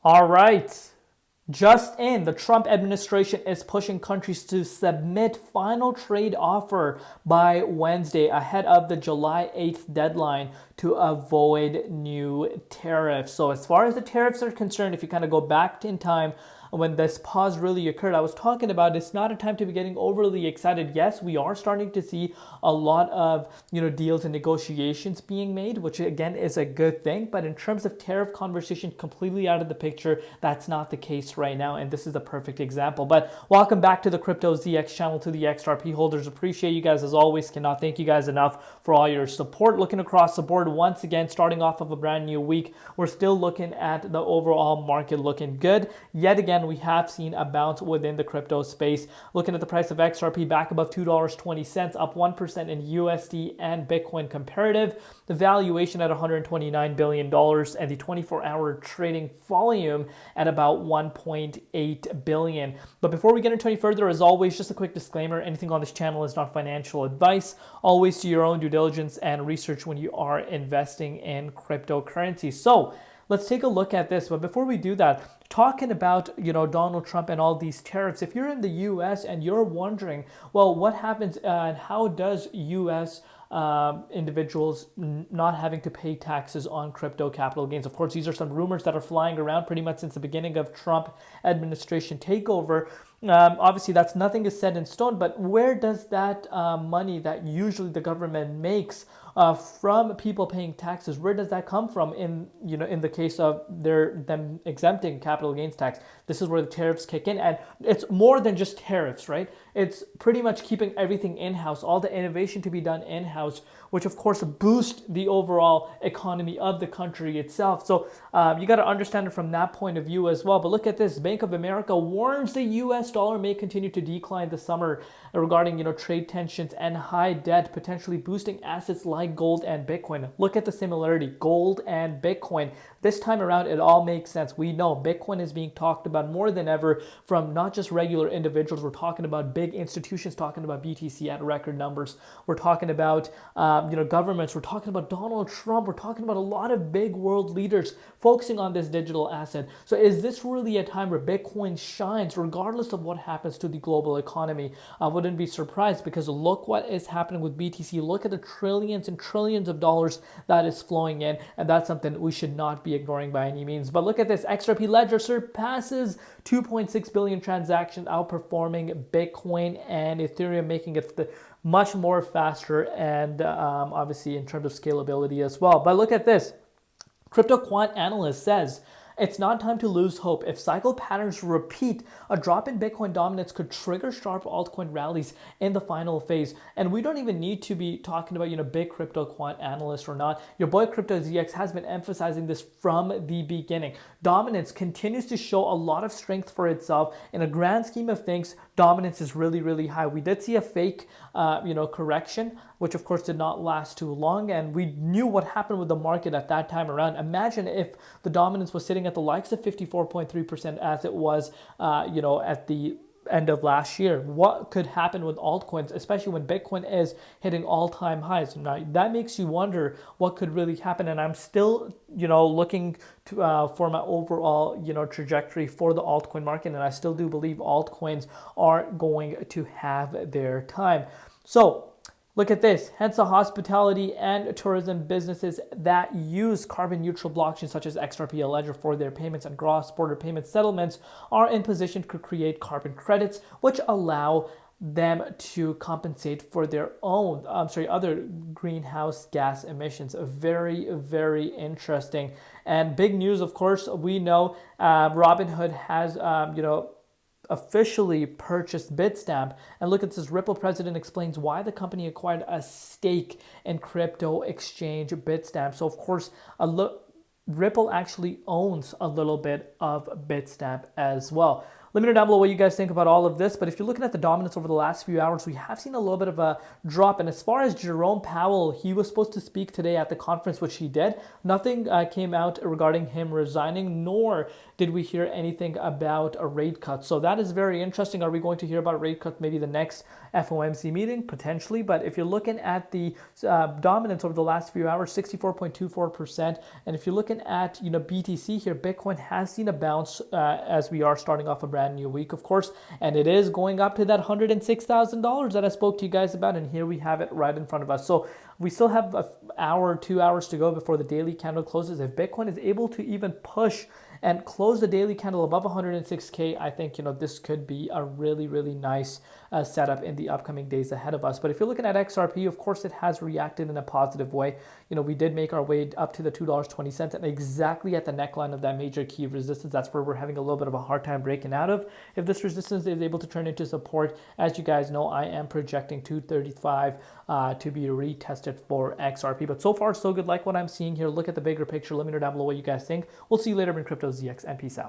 All right. Just in, the Trump administration is pushing countries to submit final trade offer by Wednesday ahead of the July 8th deadline to avoid new tariffs. So as far as the tariffs are concerned, if you kind of go back in time when this pause really occurred, I was talking about it's not a time to be getting overly excited. Yes, we are starting to see a lot of deals and negotiations being made, which again is a good thing. But in terms of tariff conversation completely out of the picture, that's not the case right now, and this is the perfect example. But welcome back to the Crypto ZX channel, to the XRP holders. Appreciate you guys as always. Cannot thank you guys enough for all your support. Looking across the board once again, starting off of a brand new week, we're still looking at the overall market looking good. Yet again, we have seen a bounce within the crypto space. Looking at the price of XRP back above $2.20, up 1% in USD and Bitcoin comparative. The valuation at $129 billion and the 24-hour trading volume at about 1.8 billion. But before we get into any further, as always, just a quick disclaimer: anything on this channel is not financial advice. Always do your own due diligence and research when you are investing in cryptocurrencies. So let's take a look at this. But before we do that, talking about Donald Trump and all these tariffs, if you're in the U.S. and you're wondering, well, what happens and how does U.S. Individuals not having to pay taxes on crypto capital gains? Of course, these are some rumors that are flying around pretty much since the beginning of Trump administration takeover. Obviously, that's nothing is set in stone, but where does that money that usually the government makes from people paying taxes, where does that come from in the case of them exempting capital gains tax? This is where the tariffs kick in, and it's more than just tariffs, right? It's pretty much keeping everything in-house, all the innovation to be done in-house, which of course boosts the overall economy of the country itself. So you got to understand it from that point of view as well. But look at this: Bank of America warns the U.S. dollar may continue to decline this summer regarding trade tensions and high debt, potentially boosting assets like gold and Bitcoin. Look at the similarity: gold and Bitcoin. This time around, it all makes sense. We know Bitcoin is being talked about more than ever from not just regular individuals. We're talking about big institutions talking about BTC at record numbers. We're talking about governments. We're talking about Donald Trump. We're talking about a lot of big world leaders focusing on this digital asset. So is this really a time where Bitcoin shines regardless of what happens to the global economy? I wouldn't be surprised, because look what is happening with BTC. Look at the trillions and trillions of dollars that is flowing in, and that's something we should not be ignoring by any means. But look at this: XRP Ledger surpasses 2.6 billion transactions, outperforming Bitcoin and Ethereum, making it much more faster and obviously in terms of scalability as well. But look at this: Crypto Quant analyst says it's not time to lose hope. If cycle patterns repeat, a drop in Bitcoin dominance could trigger sharp altcoin rallies in the final phase. And we don't even need to be talking about, big crypto quant analyst or not. Your boy Crypto ZX has been emphasizing this from the beginning. Dominance continues to show a lot of strength for itself. In a grand scheme of things, dominance is really, really high. We did see a fake, correction, which of course did not last too long, and we knew what happened with the market at that time around. Imagine if the dominance was sitting at the likes of 54.3% as it was, at the end of last year. What could happen with altcoins, especially when Bitcoin is hitting all-time highs? Now that makes you wonder what could really happen, and I'm still looking to, for my overall trajectory for the altcoin market, and I still do believe altcoins are going to have their time. So look at this: hence the hospitality and tourism businesses that use carbon neutral blockchains such as XRP Ledger for their payments and cross-border payment settlements are in position to create carbon credits, which allow them to compensate for their own, other greenhouse gas emissions. Very, very interesting. And big news, of course, we know Robinhood has, officially purchased Bitstamp. And look at this: Ripple president explains why the company acquired a stake in crypto exchange Bitstamp. So of course, Ripple actually owns a little bit of Bitstamp as well. Let me know down below what you guys think about all of this. But if you're looking at the dominance over the last few hours, we have seen a little bit of a drop. And as far as Jerome Powell, he was supposed to speak today at the conference, which he did. Nothing came out regarding him resigning, nor did we hear anything about a rate cut. So that is very interesting. Are we going to hear about a rate cut maybe the next FOMC meeting? Potentially. But if you're looking at the dominance over the last few hours, 64.24%. And if you're looking at BTC here, Bitcoin has seen a bounce as we are starting off a brand new week, of course, and it is going up to that $106,000 that I spoke to you guys about, and here we have it right in front of us. So we still have an hour, 2 hours to go before the daily candle closes. If Bitcoin is able to even push and close the daily candle above 106K, I think this could be a really, really nice setup in the upcoming days ahead of us. But if you're looking at XRP, of course, it has reacted in a positive way. We did make our way up to the $2.20 and exactly at the neckline of that major key resistance. That's where we're having a little bit of a hard time breaking out of. If this resistance is able to turn into support, as you guys know, I am projecting 235 to be retested for XRP. But so far, so good. Like what I'm seeing here. Look at the bigger picture. Let me know down below what you guys think. We'll see you later in Crypto ZX, and peace out.